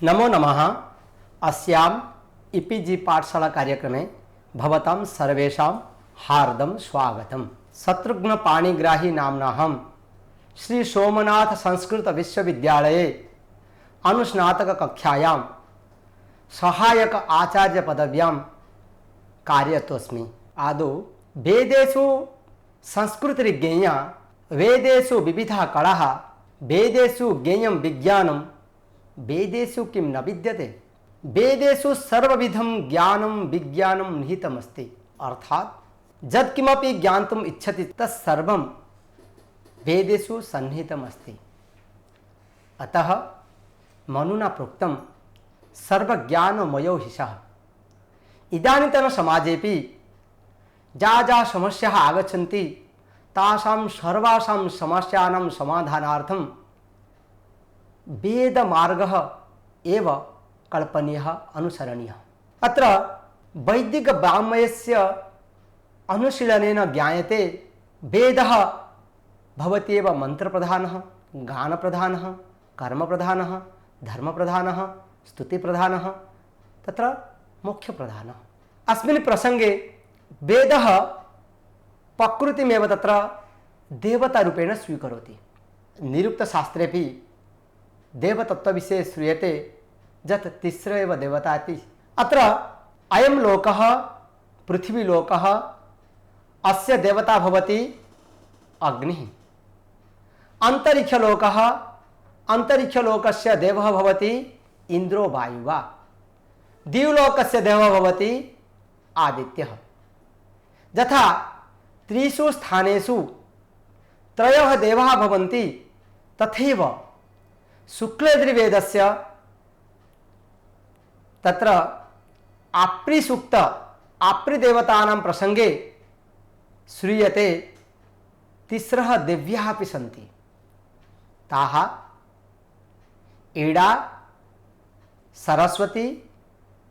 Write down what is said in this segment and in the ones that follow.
नमो नमः। अस्याम ईपीजी पाठशाला कार्यक्रमे भवतां सर्वेषां हार्दं स्वागतम्। शत्रुघ्न पाणिग्राही नाम्नाहं श्री सोमनाथ संस्कृत विश्वविद्यालये अनुस्नातक कक्षायां सहायक आचार्य पदव्यां कार्यरतोऽस्मि। आदौ वेदेषु संस्कृतज्ञेया वेदेषु विविधा कलाः वेदेषु ज्ञेयं विज्ञानं वेदेषु किं न विद्यते। वेदेषु सर्वविधं ज्ञानं विज्ञानं निहितमस्ति। अर्थात् यत्किमपि ज्ञातुम् इच्छति तत्सर्वं वेदेषु सन्निहितमस्ति। अतः मनुना प्रोक्तं सर्वज्ञानमयो हि सः। इदानीन्तन समाजेपि या समस्याः आगच्छन्ति तासां सर्वासां समस्यानां समाधानार्थं वेदमार्गः एव कल्पनीयः, अनुसरणीयः। अत्र वैदिकवाङ्मयस्य अनुशीलनेन ज्ञायते वेदः भवति एव मन्त्रप्रधानः, गानप्रधानः, कर्मप्रधानः, धर्मप्रधानः, स्तुतिप्रधानः, तत्र मोक्षप्रधानः। अस्मिन् प्रसङ्गे वेदः प्रकृतिमेव तत्र देवतारूपेण स्वीकरोति। निरुक्तशास्त्रेपि देवतत्त्वविषये श्रूयते यत् तिस्र एव देवता इति। अत्र अयं लोकः पृथ्वीलोकः, अस्य देवता भवति अग्निः। अन्तरिक्षलोकः, अन्तरिक्षलोकस्य देवः भवति इन्द्रो वायुः। दिव्लोकस्य देवः भवति आदित्यः। यथा त्रिषु स्थानेषु त्रयः देवाः भवन्ति तथैव शुक्लयजुर्वेदस्य तत्र आप्रीसूक्त आप्रीदेवतानां प्रसङ्गे श्रूयते तिस्रः देव्याः अपि सन्ति। ताः ईडा, सरस्वती,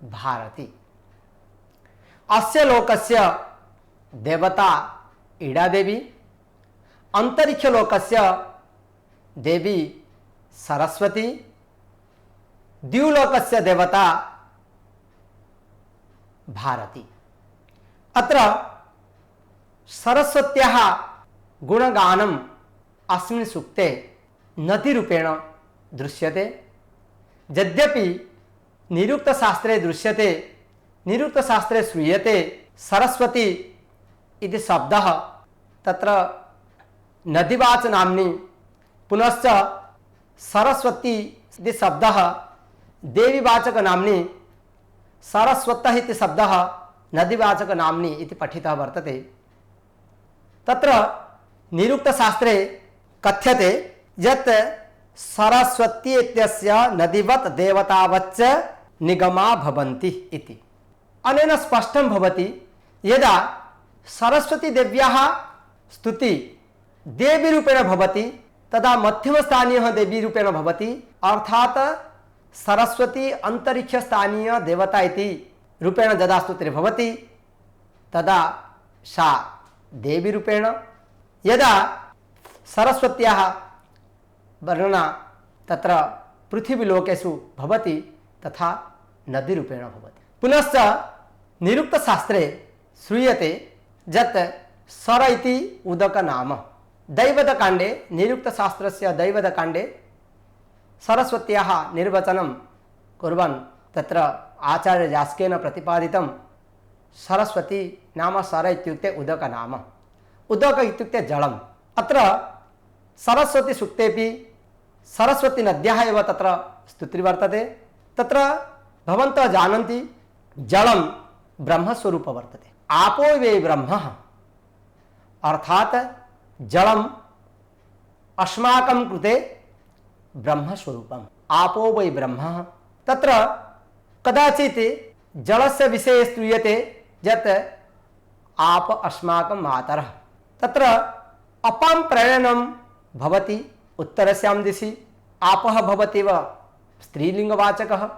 भारती। अस्य लोकस्य देवता ईडा देवी, अंतरिक्षलोकस्य देवी सरस्वती, द्युलोकस्य देवता भारती। अत्र सरस्वत्याः गुणगानम् अस्मिन् सूक्ते नदीरूपेण दृश्यते। यद्यपि निरुक्तशास्त्रे दृश्यते, निरुक्तशास्त्रे श्रूयते सरस्वती इति शब्दः तत्र नदीवाचनाम्नि, पुनश्च सरस्वती इति शब्दः देवीवाचकनाम्नि, सरस्वतः इति शब्दः नदीवाचकनाम्नि इति पठितः वर्तते। तत्र निरुक्तशास्त्रे कथ्यते यत् सरस्वती इत्यस्य नदीवत् देवतावच्च निगमा भवन्ति इति। अनेन स्पष्टं भवति यदा सरस्वती देव्याः स्तुति देवीरूपेण भवति तदा मध्यमस्थानीयः देवीरूपेण भवति। अर्थात् सरस्वती अंतरिक्षस्थानीय देवता इति रूपेण यदा स्तुतिर्भवति तदा सा देवीरूपेण, यदा सरस्वत्याः वर्णना तत्र पृथ्वीलोकेषु भवति तथा नदीरूपेण भवति। पुनश्च निरुक्तशास्त्रे श्रूयते यत् सर इति उदकनाम। दैवतकाण्डे, निरुक्तशास्त्रस्य दैवतकाण्डे सरस्वत्याः निर्वचनं कुर्वन् तत्र आचार्ययास्केन प्रतिपादितं सरस्वती नाम सर इत्युक्ते उदकनाम। उदक इत्युक्ते जलम्। अत्र सरस्वती सूक्तेपि सरस्वती नद्याः एव तत्र स्तुतिर्वर्तते। तत्र भवन्तः जानन्ति जलं ब्रह्मस्वरूपं वर्तते। आपो वै ब्रह्म, अर्थात् जलम् अस्माकं कृते ब्रह्मस्वरूपम्। आपो वै ब्रह्म। तत्र कदाचित् जलस्य विषये श्रूयते यत् आप अस्माकं मातरः। तत्र अपां प्रेरणं भवति उत्तरस्यां दिशि। आपः भवत्येव स्त्रीलिङ्गवाचकः,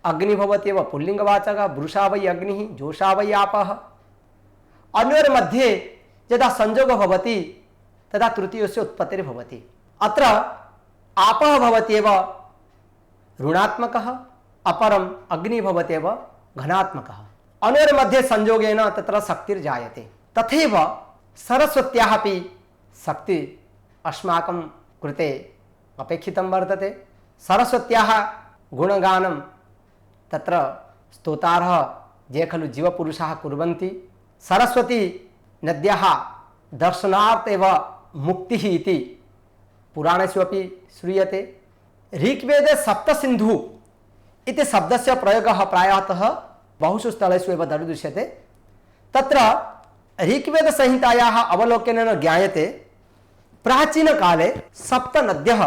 अग्नि भवत्येव पुल्लिङ्गवाचकः। वृषा वै अग्निः, जोषा वै आपः। अन्योर्मध्ये यदा संयोगः भवति तदा तृतीयस्य उत्पत्तिर्भवति। अत्र आपः भवत्येव ऋणात्मकः, अपरम् अग्नि भवत्येव घनात्मकः। अनयोर्मध्ये संयोगेन तत्र शक्तिर्जायते। तथैव सरस्वत्याः अपि शक्ति अस्माकं कृते अपेक्षितं वर्तते। सरस्वत्याः गुणगानं तत्र स्तोतारः ये खलु जीवपुरुषाः कुर्वन्ति। सरस्वती नद्याः दर्शनार्थ एव मुक्तिः इति पुराणेषु अपि श्रूयते। ऋग्वेदे सप्तसिन्धु इति शब्दस्य प्रयोगः प्रायतः बहुषु स्थलेषु एव दरीदृश्यते। तत्र ऋग्वेदसंहितायाः अवलोकनेन ज्ञायते प्राचीनकाले सप्तनद्यः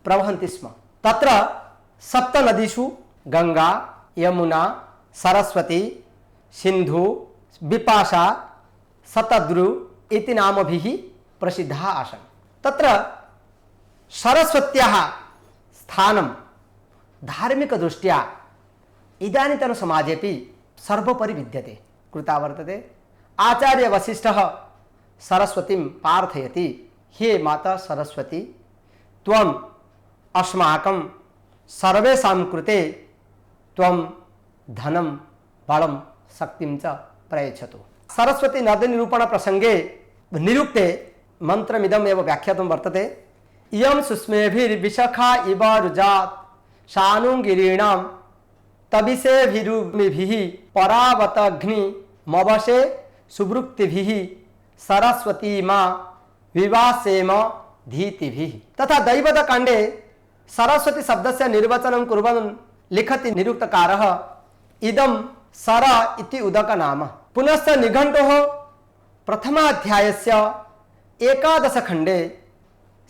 प्रवहन्ति स्म। तत्र सप्तनदीषु गंगा, यमुना, सरस्वती, सिन्धु, विपाशा, शतद्रु इति नामभिः प्रसिद्धाः आसन्। तत्र सरस्वत्याः स्थानं धार्मिकदृष्ट्या इदानीन्तनसमाजेपि सर्वोपरि विद्यते, कृता वर्तते। आचार्यवसिष्ठः सरस्वतीं प्रार्थयति, हे माता सरस्वती, त्वम् अस्माकं सर्वेषां कृते त्वं धनं, बलं, शक्तिं च प्रयच्छतु। सरस्वती नदी निरूपण प्रसंगे निरुक्ते मंत्रमिदम् एव व्याख्यातं वर्तते। इयं सुस्मेभिर्विशाखा इव रुजात् शानुगिरीणां तविसेभिरुमिभिः परावतग्नि मवसे सुवृत्तिभिः सरस्वती मां विवासेम धीतिभिः। तथा दैवत कांडे सरस्वती शब्दस्य निर्वचनं कुर्वन् लिखति निरुक्तकारः, इदं सर इति उदक नाम। पुनश्च निघण्टोः प्रथमाध्यायस्य 11 खण्डे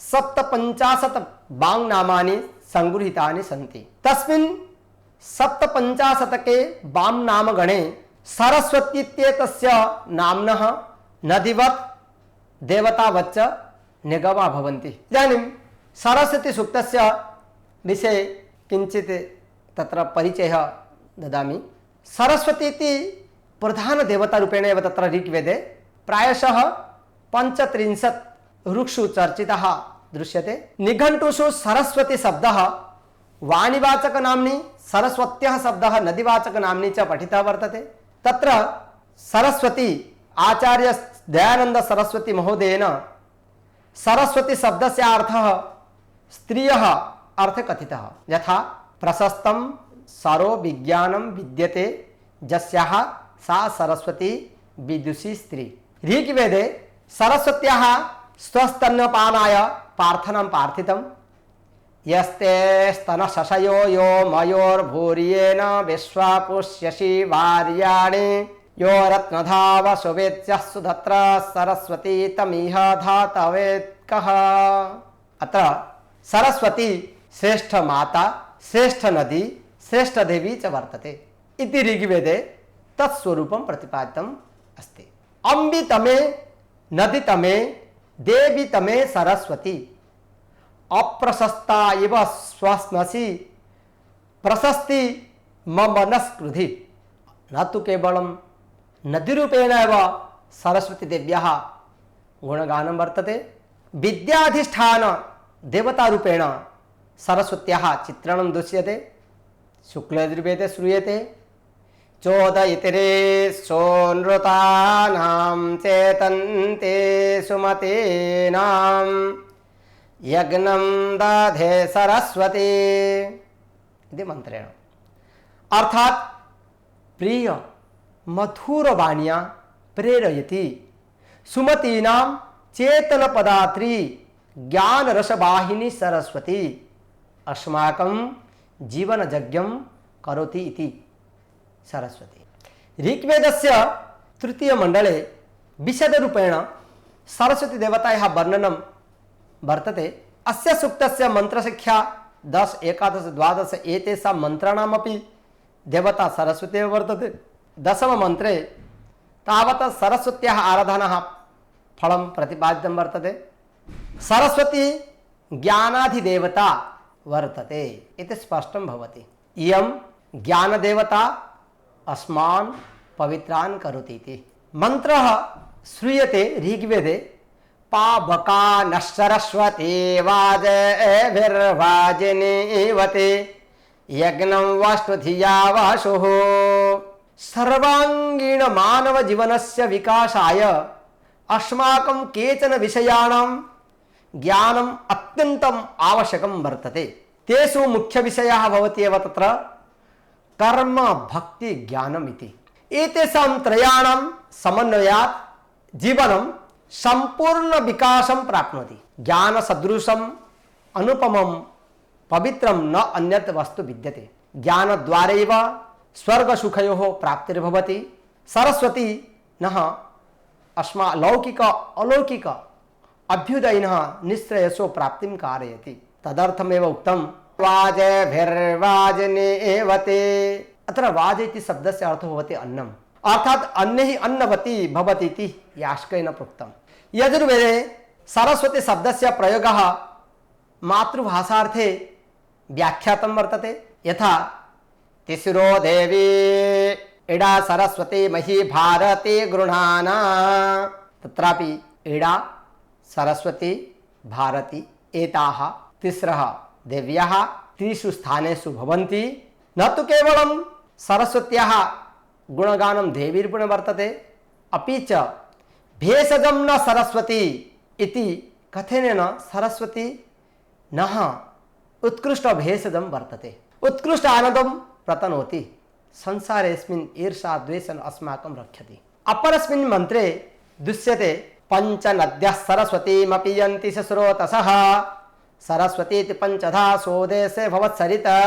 57 वाङ्नामानि संगृहीतानि सन्ति। तस्मिन् 57 वाङ्नामगणे सरस्वती इत्येतस्य नाम्नः नदीवत् देवतावच्च निगमा भवन्ति। इदानीं सरस्वती सूक्तस्य विषये किञ्चित् तत्र परिचयः ददामि। सरस्वती इति प्रधान देवता रूपेण एव तत्र ऋग्वेदे प्रायशः 35 ऋक्सु चर्चितः दृश्यते। निघण्टुषु सरस्वती शब्दः वाणीवाचक नाम्नि, सरस्वत्याः शब्दः नदीवाचक नाम्नि च पठितः वर्तते। तत्र सरस्वती आचार्य दयानंद सरस्वती महोदयेन सरस्वती शब्दस्य अर्थः स्त्रियः अर्थे कथितः। यथा प्रशस्तं सरो विज्ञानं विद्यते यस्याः सा सरस्वती विदुषी स्त्री। ऋग्वेदे सरस्वत्याः स्वस्तन्यपानाय प्रार्थनं प्रार्थितं। यस्ते स्तनशशयो यो मयोर्भूर्येण विश्वापुष्यसि वार्याणि यो रत्नधाव शुभेत्स्यः सुधत्र सरस्वती तमिह धातवेत्कः। अत्र सरस्वती श्रेष्ठ माता, श्रेष्ठ नदी, श्रेष्ठ देवी च वर्तते इति ऋग्वेदे तत्स्वरूपं प्रतिपादितम् अस्ति। अम्बि तमे नदी तमे देवी तमे सरस्वती अप्रशस्ता इव स्वस्नसि प्रशस्ति मम नस्कृधि। न तु केवलं नदीरूपेण एव सरस्वती देव्याः गुणगानं वर्तते, विद्याधिष्ठान देवतारूपेण सरस्वत्याः चित्रणं दृश्यते। शुक्लयजुर्वेदे श्रूयते चोदयितिरे सोनृतानां चेतन्ते सुमतीनां यज्ञं दधे सरस्वती इति मंत्रेण। अर्थात प्रिय मधुर वाण्या प्रेरयति सुमतीनां चेतन पदात्री ज्ञान रसवाहिनी सरस्वती अस्माकं जीवन यज्ञं करोति इति सरस्वती। ऋग्वेदस्य तृतीय मंडले विशद रूपेण सरस्वती देवतायाः वर्णनं वर्तते। अस्य सूक्तस्य मंत्रसंख्या 10, 11, 12 एतेषां मंत्राणामपि देवता सरस्वती वर्तते। 10वे मंत्रे तावत् सरस्वत्याः आराधनाः फलं प्रतिपादितं वर्तते। सरस्वती ज्ञानाधिदेवता वर्तते इति स्पष्टं भवति। इयं ज्ञानदेवता अस्मान् पवित्रान् करोति इति मंत्रः श्रूयते ऋग्वेदे। पावका न सरस्वती वाजभिर्वाजिनीवते यज्ञं वाष्टधिया वाशुः सर्वांगीण मानव जीवनस्य विकासाय अस्माकं केचन विषयाणां ज्ञानम् अत्यन्तम् आवश्यकं वर्तते। तेषु मुख्य विषयः भवति एव तत्र कर्म भक्ति ज्ञानम् इति। एतेषां त्रयाणां समन्वयात् जीवनं संपूर्ण विकासं प्राप्नोति। ज्ञान सदृशम् अनुपमं पवित्रं न अन्यत् वस्तु विद्यते। ज्ञानद्वारैव स्वर्गसुखयोः प्राप्तिर्भवति। सरस्वती नः अस्मा लौकिक अलौकिक अभ्युदयिनः निश्रेयसो प्राप्तिं कारयति। तदर्थमेव उक्तं वाजभिर्वाजने एव ते। अत्र वाज इति शब्दस्य अर्थो भवति अन्नम्, अर्थात् अन्ने हि अन्नवती भवति इति यास्केन प्रोक्तम्। यजुर्वेदे सरस्वती शब्दस्य प्रयोगः मातृभाषार्थे व्याख्यातं वर्तते। यथा तिसरो देवी इडा सरस्वती मही भारती गृह्णाना। तत्रापि इडा सरस्वती भारती एताः तिस्रः देव्याः त्रिषु स्थानेषु भवन्ति। न तु केवलं सरस्वत्याः गुणगानं देवीर्गुण वर्तते, अपि च भेषजं न सरस्वती इति कथनेन सरस्वती नः उत्कृष्ट भेषजं वर्तते। उत्कृष्ट आनन्दं प्रतनोति। संसारेऽस्मिन् ईर्षा द्वेषम् अस्माकं रक्षति। अपरस्मिन् मन्त्रे दृश्यते पंच नद्यः सरस्वतीमपि यन्ति स्रोतसः सरस्वतीति पंचधा सोदेशे भवत्सरिता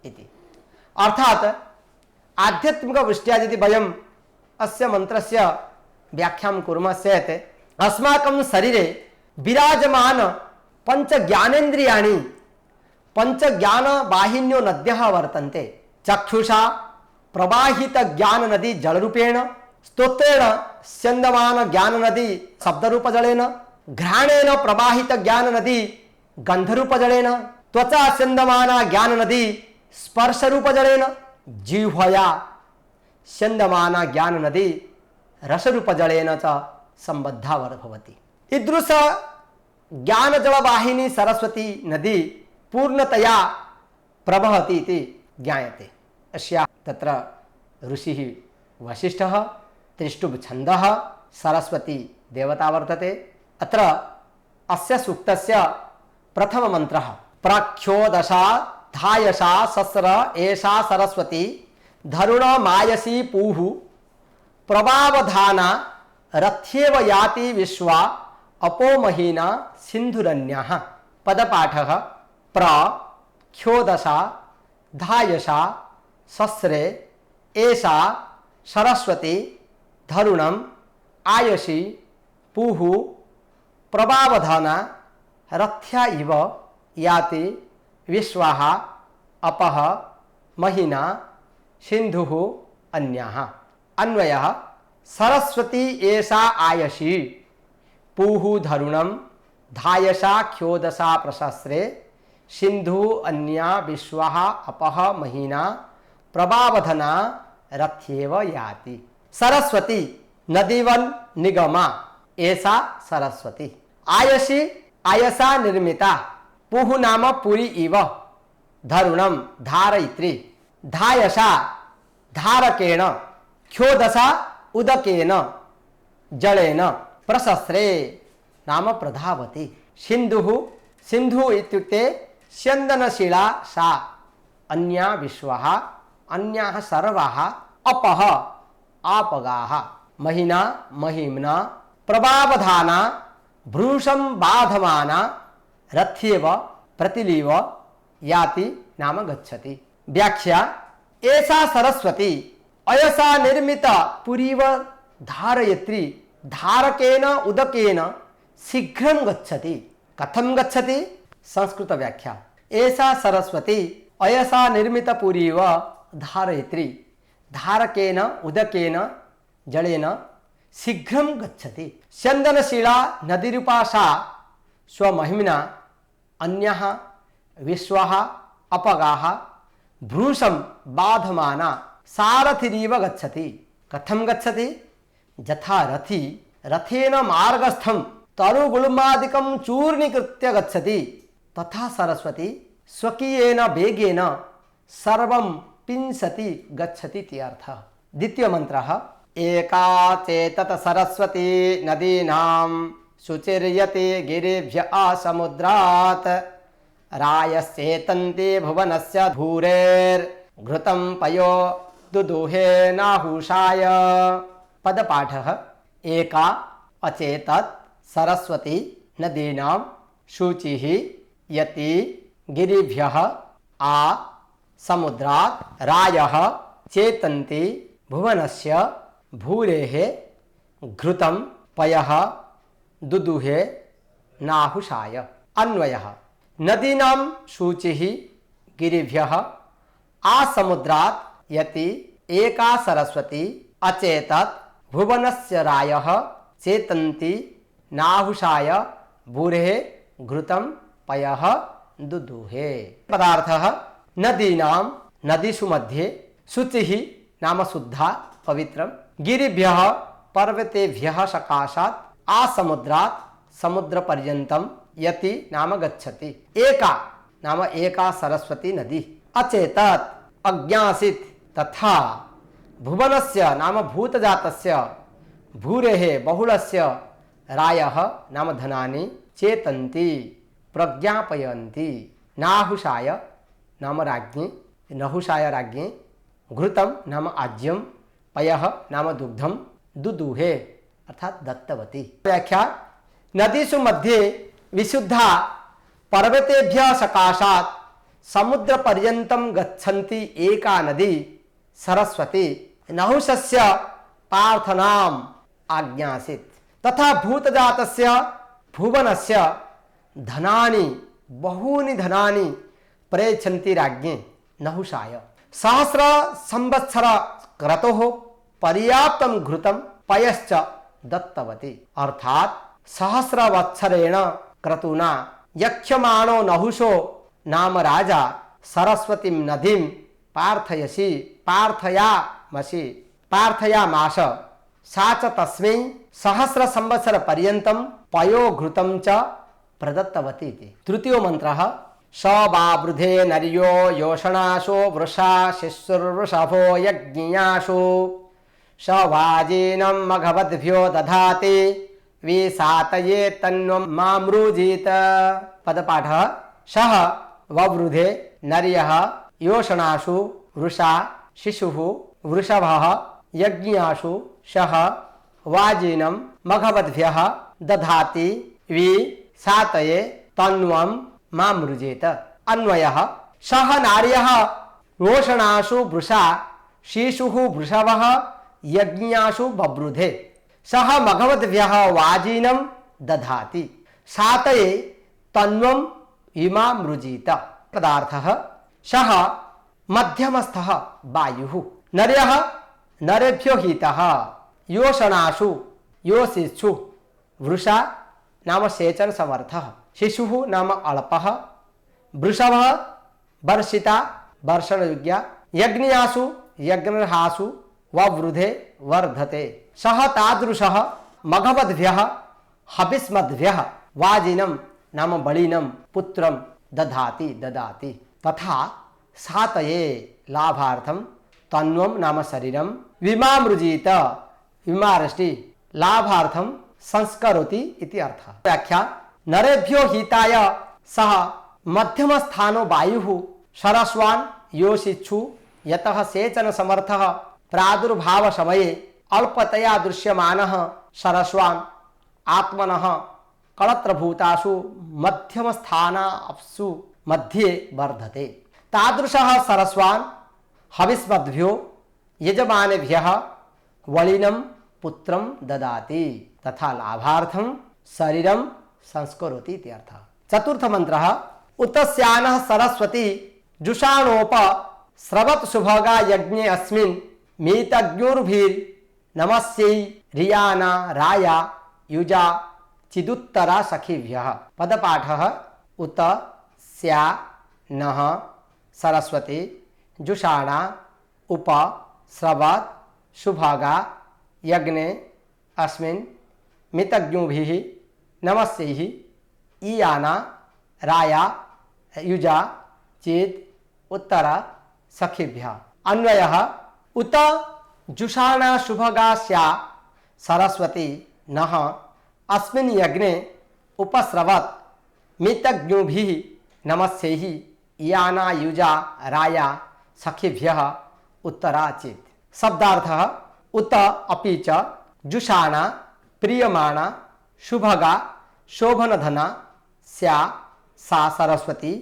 इति। अर्थात आध्यात्मिक दृष्ट्या यदि वयम् अस्य मन्त्रस्य व्याख्यां कुर्मः चेत् अस्माकं शरीरे विराजमान पंच ज्ञानेन्द्रियाणि पंच ज्ञान वाहिन्यो नद्यः वर्तन्ते। चक्षुषा प्रवाहित ज्ञान नदी जलरूपेण, स्तोत्रेण स्यन्दमान ज्ञान नदी शब्दरूप जलेन, घ्राणेन प्रवाहित ज्ञान नदी गंधरूप जलेन, त्वचा स्यन्दमाना ज्ञान नदी स्पर्शरूप जलेन, जिह्वया स्यन्दमाना ज्ञान नदी रसरूप जलेन च संबद्धा भवति। ईदृश ज्ञान जलवाहिनी सरस्वती नदी पूर्णतया प्रवहति इति ज्ञायते। अस्या तत्र ऋषिः वसिष्ठः त्रिष्टुप् छन्दः सरस्वती देवता वर्तते। अत्र अस्य सूक्तस्य प्रथम मन्त्रः प्राख्योदशा धायसा सस्र एषा सरस्वती धरुण मायसी पूः प्रभावधाना रथ्येव याति विश्वा अपोमहीना सिन्धुरन्यः। पदपाठः प्रख्योदशा धायसा सस्रे एषा सरस्वती धरुणम आयसी पूः प्रभावधाना रथ्या इव याति विश्वाः अपः महीना सिन्धुः अन्याः। अन्वयः सरस्वती एषा आयसी पूः धरुणम धायसा ख्योदशा प्रशस्रे सिन्धु अन्या विश्वाः अपः महीना प्रभावधना रथ्येव याति। सरस्वती नदीवन निगमा एषा सरस्वती। आयसी आयसा निर्मिता पूः नाम पुरी इव धरुणम धारयित्री धायसा धारकेण ख्योदशा उदकेन जलेन प्रशस्रे नाम प्रधावती। सिन्धुः सिन्धु इत्युक्ते स्यन्दनशिला सा अन्या विश्वाः अन्याः सर्वाः अपः आपगाः महीना महिम्ना प्रभावधाना भ्रूषं बाधमाना रथ्येव प्रतिलीव याति नाम गच्छति। व्याख्या एषा सरस्वती अयसा निर्मित पुरीव धारयित्री धारकेन उदकेन शीघ्रं गच्छति। कथं गच्छति? संस्कृत व्याख्या एषा सरस्वती अयसा निर्मित पुरीव धारयित्री धारकेन उदकेन जलेन शीघ्रं गच्छति। स्यन्दनशिला नदीरूपा सा स्वमहिम्ना अन्याः विश्वाः अपगाः भ्रूषं बाधमाना सारथिरीव गच्छति। कथं गच्छति? यथा रथी रथेन मार्गस्थं तरुगुल्मादिकं चूर्णीकृत्य गच्छति तथा सरस्वती स्वकीयेन वेगेन सर्वं पिंसति गच्छति इत्यर्थः। द्वितीय मंत्रः एका चेतत सरस्वती नदीनां शुचिर्यते गिरिभ्यः समुद्रात् रायश्चेतन्ते भुवनस्य धूरेर्घृतं पयो दुदुहे नाहुषाय। पदपाठः एका अचेतत सरस्वती नदीनां शुचिः यति गिरिभ्यः आ समुद्रात् रायः चेतन्ति भुवनस्य भूरेः घृतं पयः दुदुहे नाहुषाय। अन्वयः नदीनां शुचिः गिरिभ्यः आसमुद्रात् यति एका सरस्वती अचेतत भुवनस्य रायः चेतन्ति नाहुषाय भूरेः घृतं पयः दुदुहे। पदार्थः नदीनां नदीषु मध्ये शुचिः नाम शुद्धा पवित्रं गिरिभ्यः पर्वतेभ्यः सकाशात् आसमुद्रात् समुद्रपर्यन्तं यति नाम गच्छति। एका नाम एका सरस्वती नदी अचेतत अज्ञासित तथा भुवनस्य नाम भूतजातस्य भूरेः बहुलस्य रायः नाम धनानि चेतन्ति प्रज्ञापयन्ति नाहुषाय नाम राज्ञी नहुषाय राज्ञी घृतं नाम आज्यं पयः नाम दुग्धं दुदुहे अर्थात दत्तवती। व्याख्या नदीषु मध्ये विशुद्धा पर्वतेभ्यः सकाशात् समुद्र पर्यन्तं गच्छन्ति एका नदी सरस्वती नहुषस्य पार्थनाम आज्ञासित तथा भूतजातस्य भुवनस्य धनानि बहूनि धनानि प्रेषन्ति राज्ञे नहुषाय। सहस्र संवत्सर क्रतुः पर्याप्तं घृतं पयश्च दत्तवती। अर्थात सहस्र वत्सरेण क्रतुना यक्ष्यमाणो नहुषो नाम राजा सरस्वतीं नदीं पार्थयसि पार्थयामसि पार्थयामास सा च तस्मै सहस्र संवत्सर पर्यन्तं पयो घृतं च प्रदत्तवती इति। तृतीयो मंत्रः स वावृधे नर्यो योषणासो वृषा शिशुर्वृषभो यज्ञियासु स वाजीनं मघवद्भ्यो दधाति विसातये तन्वं मामृजीत। पदपाठः सः ववृधे नर्यः योषणासु वृषा शिशुः वृषभः यज्ञियासु सः वाजीनं मघवद्भ्यः दधाति विसातये तन्वं मामृजेत। अन्वयः सः नार्यः योषणासु वृषा शिशुः वृषभः यज्ञियासु बवृधे सः मघवद्भ्यः वाजीनं दधाति सातये तन्वं इमामृजीत। पदार्थः सः मध्यमस्थः वायुः नर्यः नरेभ्यो हितः योषणासु योषिषु वृषा नाम सेचन समर्थः शिशुः नाम अल्पः वृषभः वर्षिता वर्षण योग्या यज्ञियासु यज्ञर्हासु ववृधे वर्धते सः तादृशः मघवद्भ्यः हविष्मद्भ्यः वाजिनं नाम बलिनं पुत्रं दधाति ददाति तथा सातये लाभार्थं तन्वं नाम शरीरं विमामृजीत विमारष्टि लाभार्थं संस्करोति इति अर्थः। व्याख्या नरेभ्यो हिताय सः मध्यम स्थानो वायुः सरस्वान् योषिच्छु यतः सेचन समर्थः प्रादुर्भाव समये अल्पतया दृश्यमानः सरस्वान् आत्मनः कलत्रभूतासु मध्यम स्थानासु मध्ये वर्धते तादृशः सरस्वान् हविष्मद्भ्यो यजमानेभ्यः वलिनं पुत्रं ददाति तथा लाभार्थं शरीरं संस्करोति इत्यर्थः। चतुर्थ मंत्रः उतस्यानः सरस्वती जुषाणोप स्रवत् सुभगा यज्ञे अस्मिन् मीतज्ञुर्भिर् नमस्यै रियाना राया युजा चिदुत्तरा सखीभ्यः। पदपाठः उत स्या नः सरस्वती जुषाणा उप स्रवत् सुभगा यज्ञे अस्मिन् मितज्ञुभिः नमस्यैः ईयाना राया युजा चेत् उत्तर सखिभ्यः। अन्वयः उत जुषाणा शुभगा स्या सरस्वती नः अस्मिन् यज्ञे उपस्रवत् मितज्ञोभिः नमस्यैः याना युजा राया सखिभ्यः उत्तराचित्। शब्दार्थः उत अपि च जुषाणा प्रीयमाणा शुभगा शोभनधना स्या सा सरस्वती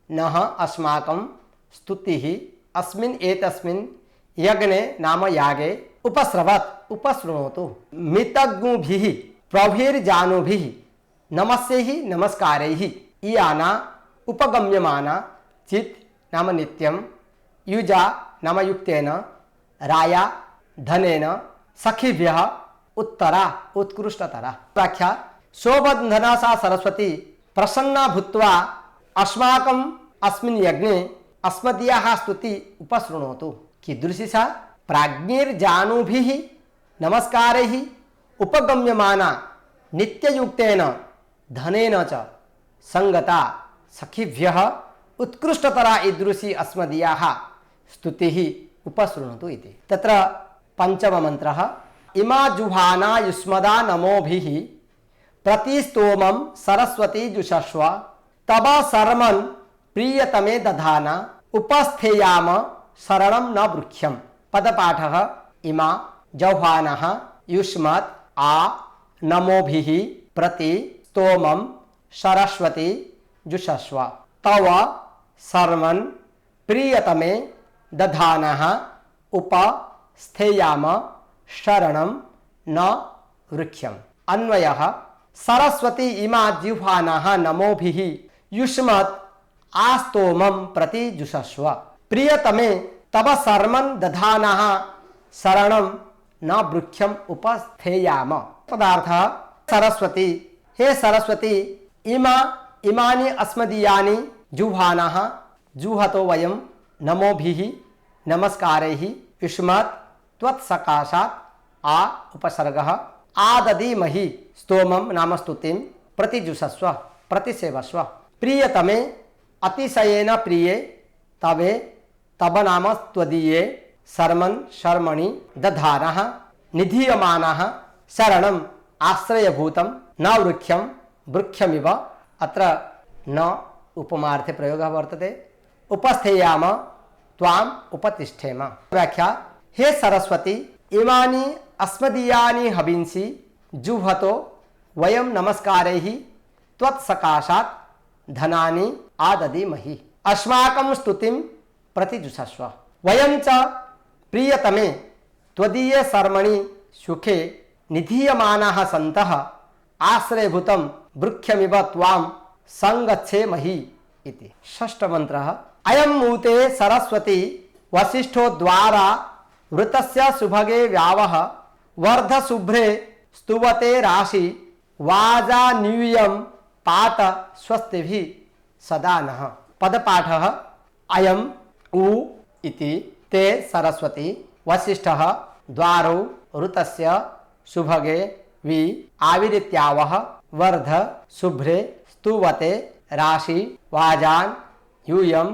नः अस्माकं स्तुतिः अस्मिन् एतस्मिन् यज्ञे नाम यागे उपस्रवत् उपशृणोतु मितज्ञोभिः प्रभिर्जानुभिः नमस्यैः नमस्कारैः इयाना उपगम्यमाना चित् नाम नित्यं युजा नाम युक्तेन राया धनेन सखिभ्यः उत्तरा उत्कृष्टतरा। व्याख्या शोभनधना सा सरस्वती प्रसन्ना भूत्वा अस्माकम् अस्मिन् यज्ञे अस्मदीयाः स्तुति उपशृणोतु। कीदृशी सा प्राज्ञैर्जानुभिः नमस्कारैः उपगम्यमाना नित्ययुक्तेन धनेन च संगता सखिभ्यः उत्कृष्टतरा ईदृशी अस्मदीयाः स्तुतिः उपशृणोतु इति। तत्र पञ्चममन्त्रः इमा जुहाना युष्मदा नमोभिः प्रतिस्तोमं सरस्वती जुषस्व तब शर्मन् प्रियतमे दधाना उपस्थेयाम शरणं न वृक्ष्यम्। पदपाठः इमा जौहानः युष्मत् आ नमोभिः प्रति स्तोमं सरस्वती जुषस्व तव शर्मन् प्रियतमे दधानः उपस्थेयाम शरणं न वृक्ष्यम्। अन्वयः सरस्वती इमा जिह्वानाः नमोभिः युष्मत् आस्तोमं प्रति जुषस्व प्रियतमे तव शर्मन् दधानः शरणं न वृक्ष्यम् उपस्थेयाम। पदार्थः सरस्वती हे सरस्वती इमानि अस्मदीयानि जुह्वानाः जुहतो वयं नमोभिः नमस्कारैः युष्मत् त्वत्सकाशात् आ उपसर्गः आददीमहि स्तोमं नाम स्तुतिं प्रतिजुषस्व प्रतिसेवस्व प्रियतमे अतिशयेन प्रिये तवे तब नाम त्वदीये शर्मन् शर्मणि दधानः निधीयमानः शरणम् आश्रयभूतं न वृक्ष्यं वृक्षमिव। अत्र न उपमार्थे प्रयोगः वर्तते। उपस्थेयाम त्वाम् उपतिष्ठेम। व्याख्या हे सरस्वती इमानि अस्मदीयानि हविंसि जुह्वतो वयं नमस्कारैः त्वत्सकाशात् धनानि आददीमहि अस्माकं स्तुतिं प्रतिजुषस्व वयं च प्रियतमे त्वदीये शर्मणि सुखे निधीयमानाः सन्तः आश्रयभूतं वृक्षमिव त्वां संगच्छेमहि इति। षष्ठमन्त्रः अयं मूते सरस्वती वसिष्ठो द्वारा वृतस्य सुभगे व्यावः वर्धशुभ्रे स्तुवते राशि वाजान्यूयं पात स्वस्तिभिः सदा नः। पदपाठः अयम् उ इति ते सरस्वती वसिष्ठः द्वारो ऋतस्य सुभगे वि आविरित्यावः वर्ध शुभ्रे स्तुवते राशि वाजान् यूयं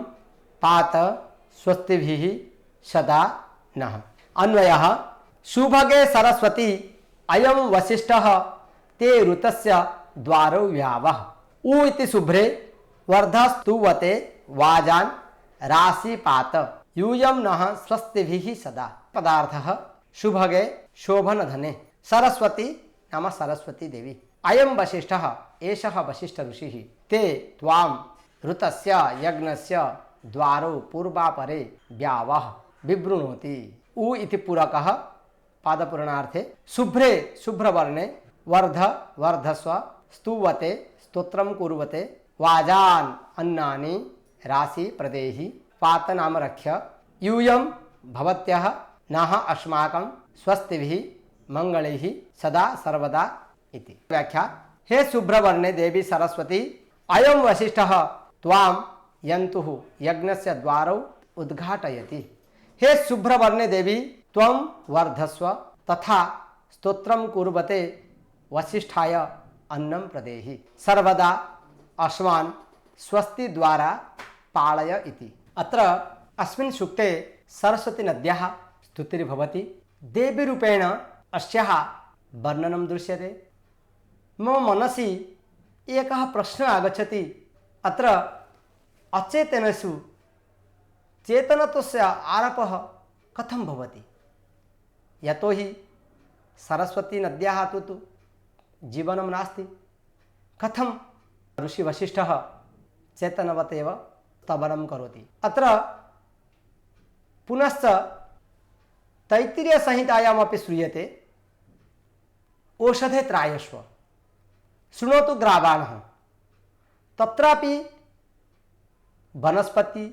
पात स्वस्तिभिः सदा नः। अन्वयः सुभगे सरस्वती अयं वसिष्ठः ते ऋतस्य द्वारो व्यावः उ इति शुभ्रे वर्धस्तुवते वाजान् राशि पात यूयं नः स्वस्तिभिः सदा। पदार्थः शुभगे शोभनधने सरस्वती नाम सरस्वती देवी अयं वसिष्ठः एषः वसिष्ठ ऋषिः ते त्वां ऋतस्य यज्ञस्य द्वारो पूर्वापरे व्यावः विवृणोति। उ इति पूरकः पादपूरणार्थे शुभ्रे शुभ्रवर्णे वर्ध वर्धस्व स्तुवते स्तोत्रं कुर्वते वाजान् अन्नानि राशि प्रदेहि पात नाम रक्ष्य यूयं भवत्यः नः अस्माकं स्वस्तिभिः मंगलैः सदा सर्वदा इति। व्याख्या हे शुभ्रवर्णे देवी सरस्वती अयं वसिष्ठः त्वां यन्तुः यज्ञस्य द्वारौ उद्घाटयति। हे शुभ्रवर्णे देवी त्वं वर्धस्व तथा स्तोत्रं कुर्वते वसिष्ठाय अन्नं प्रदेहि सर्वदा अस्मान् स्वस्ति द्वारा पालय इति। अत्र अस्मिन् सूक्ते सरस्वती नद्याः स्तुतिर्भवति। देवीरूपेण अस्याः वर्णनं दृश्यते। मम मनसि एकः प्रश्नः आगच्छति, अत्र अचेतनेषु चेतनत्वस्य आरोपः कथं भवति? यतोहि सरस्वती नद्याः तु जीवनं नास्ति। कथं ऋषिवसिष्ठः चेतनवत् एव स्तवनं करोति? अत्र पुनश्च तैत्तिरीयसंहितायामपि श्रूयते, औषधे त्रायस्व शृणोतु ग्रावाणः। तत्रापि वनस्पति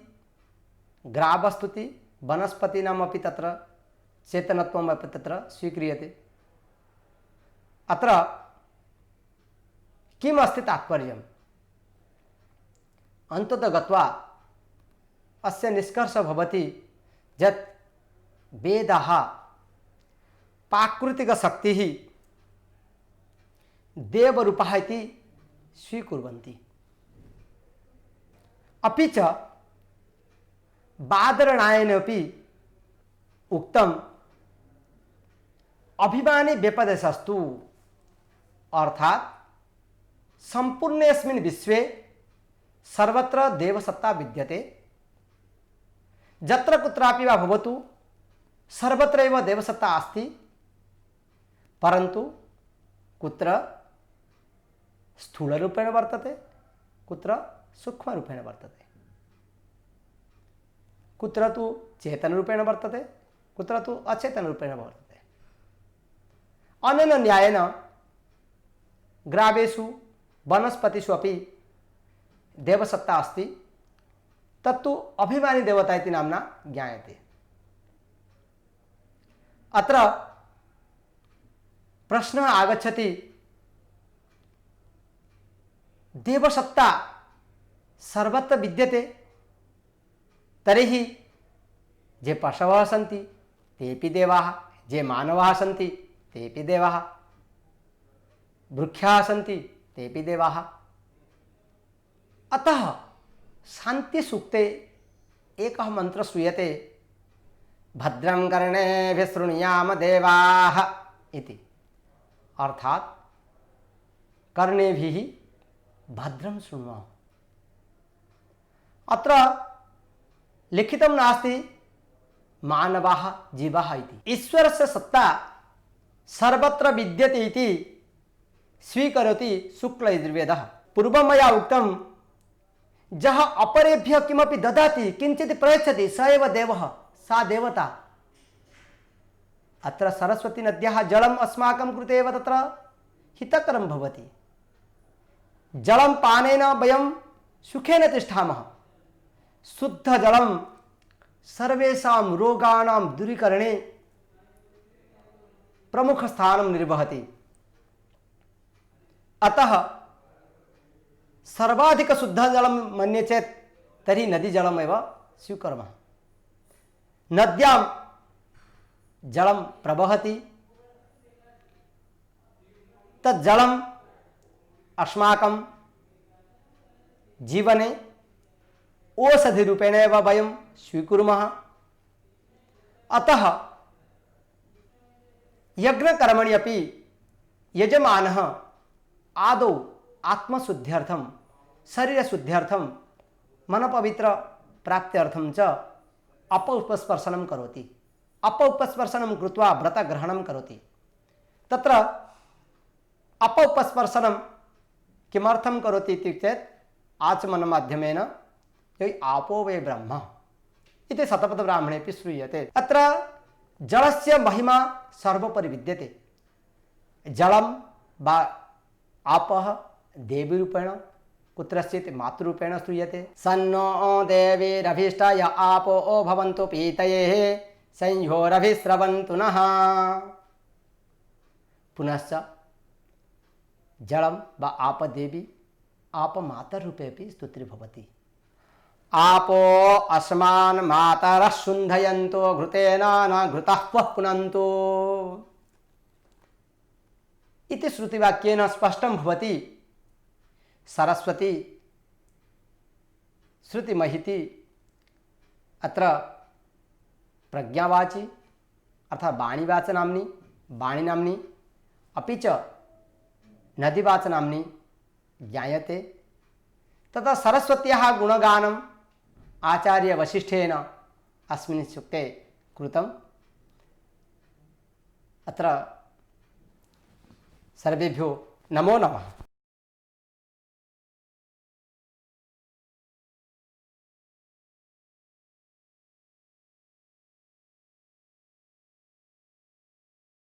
ग्रावस्तुति वनस्पतीनामपि तत्र चेतनत्वमपि तत्र स्वीक्रियते। अत्र किम् अस्ति तात्पर्यम्? अन्ततः गत्वा अस्य निष्कर्षः भवति यत् वेदाः प्राकृतिकशक्तिः देवरूपः इति स्वीकुर्वन्ति। अपि च बादरायणेऽपि उक्तम् अभिमानी व्यपदेशस्तु, अर्थात संपूर्णेऽस्मिन् विश्वे सर्वत्र देवसत्ता विद्यते। यत्र कुत्रापि वा भवतु सर्वत्र एव देवसत्ता अस्ति, परन्तु कुत्र स्थूलरूपेण वर्तते, कुत्र सूक्ष्मरूपेण वर्तते, कुत्र तु चेतनरूपेण वर्तते, कुत्र तु अचेतनरूपेण वर्तते। अनेन न्यायेन ग्रावेषु वनस्पतिषु अपि देवसत्ता अस्ति, तत्तु अभिमानी देवता इति नाम्ना ज्ञायते। अत्र प्रश्नः आगच्छति, देवसत्ता सर्वत्र विद्यते, तर्हि ये पशवः सन्ति तेपि देवाः, ये मानवाः सन्ति तेपि देवाः, वृक्षाः सन्ति तेपि देवाः। अतः शान्तिसूक्ते एकः मन्त्रः श्रूयते, भद्रं कर्णेभिः शृणुयाम देवाः इति। अर्थात कर्णेभिः भद्रं शृणुमः। अत्र लिखितं नास्ति मानवाः जीवाः इति। ईश्वरस्य सत्ता सर्वत्र विद्यते इति स्वीकरोति शुक्लयजुर्वेदः। पूर्वं मया उक्तं, यः अपरेभ्यः किमपि ददाति, किञ्चित् प्रयच्छति, स एव देवः, सा देवता। अत्र सरस्वती नद्याः जलम् अस्माकं कृते एव तत्र हितकरं भवति। जलं पानेन वयं सुखेन तिष्ठामः। शुद्धजलं सर्वेषां रोगाणां दूरीकरणे प्रमुखस्थानं निर्वहति। अतः सर्वाधिकशुद्धजलं मन्ये चेत् तर्हि नदीजलमेव स्वीकुर्मः। नद्यां जलं प्रवहति, तत् जलम् अस्माकं जीवने औषधिरूपेण एव वयं स्वीकुर्मः। अतः यज्ञकर्मणि अपि यजमानः आदौ आत्मशुद्ध्यर्थं, शरीरशुद्ध्यर्थं, मनपवित्रप्राप्त्यर्थं च अपौपस्पर्शनं करोति। अपौपस्पर्शनं कृत्वा व्रतग्रहणं करोति। तत्र अपौपस्पर्शनं किमर्थं करोति इत्युक्ते आचमनमाध्यमेन यदि आपो वै ब्रह्म इति शतपथब्राह्मणेऽपि श्रूयते। अत्र जलस्य महिमा सर्वोपरि विद्यते। जलं वा आपः देवीरूपेण कुत्रचित् मातृरूपेण श्रूयते। सन्नो देवीरभीष्टाय आपो भवन्तु पीतयेः संयोरभिस्रवन्तु नः। पुनश्च जलं वा आपदेवी आपमातरूपेऽपि स्तुतिर्भवति। आपो अस्मान् मातरः शुन्धयन्तो घृतेन न घृतः पुनन्तु इति श्रुतिवाक्येन स्पष्टं भवति। सरस्वती श्रुतिमहिति अत्र प्रज्ञावाची अर्थात वाणीवाचनाम्नी वाणीनाम्नी अपि च नदीवाचनाम्नी ज्ञायते। तथा सरस्वत्याः गुणगानम् आचार्यवसिष्ठेन अस्मिन् सूक्ते कृतम्। अत्र सर्वेभ्यो नमो नमः।